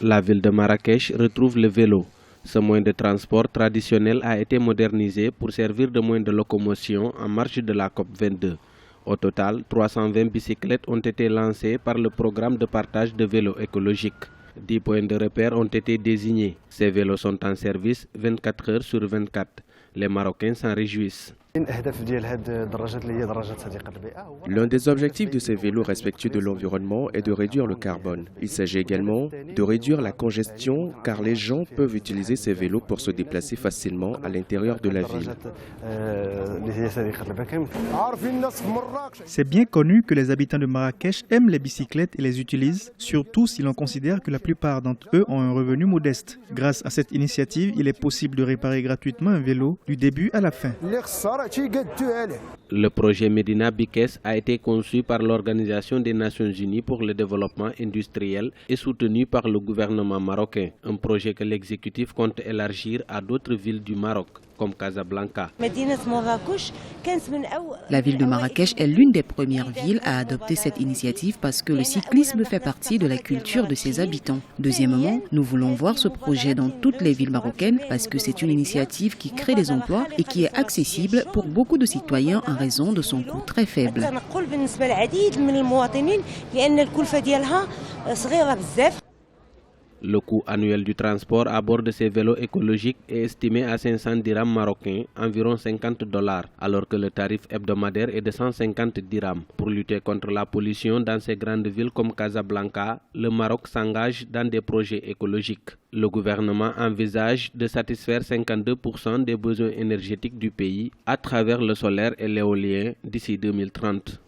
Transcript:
La ville de Marrakech retrouve le vélo. Ce moyen de transport traditionnel a été modernisé pour servir de moyen de locomotion en marge de la COP22. Au total, 320 bicyclettes ont été lancées par le programme de partage de vélos écologiques. 10 points de repère ont été désignés. Ces vélos sont en service 24 heures sur 24. Les Marocains s'en réjouissent. L'un des objectifs de ces vélos respectueux de l'environnement est de réduire le carbone. Il s'agit également de réduire la congestion car les gens peuvent utiliser ces vélos pour se déplacer facilement à l'intérieur de la ville. C'est bien connu que les habitants de Marrakech aiment les bicyclettes et les utilisent, surtout si l'on considère que la plupart d'entre eux ont un revenu modeste. Grâce à cette initiative, il est possible de réparer gratuitement un vélo du début à la fin. Le projet Medina Bikes a été conçu par l'Organisation des Nations Unies pour le développement industriel et soutenu par le gouvernement marocain. Un projet que l'exécutif compte élargir à d'autres villes du Maroc, comme Casablanca. La ville de Marrakech est l'une des premières villes à adopter cette initiative parce que le cyclisme fait partie de la culture de ses habitants. Deuxièmement, nous voulons voir ce projet dans toutes les villes marocaines parce que c'est une initiative qui crée des emplois et qui est accessible pour beaucoup de citoyens en raison de son coût très faible. Le coût annuel du transport à bord de ces vélos écologiques est estimé à 500 dirhams marocains, environ $50, alors que le tarif hebdomadaire est de 150 dirhams. Pour lutter contre la pollution dans ces grandes villes comme Casablanca, le Maroc s'engage dans des projets écologiques. Le gouvernement envisage de satisfaire 52% des besoins énergétiques du pays à travers le solaire et l'éolien d'ici 2030.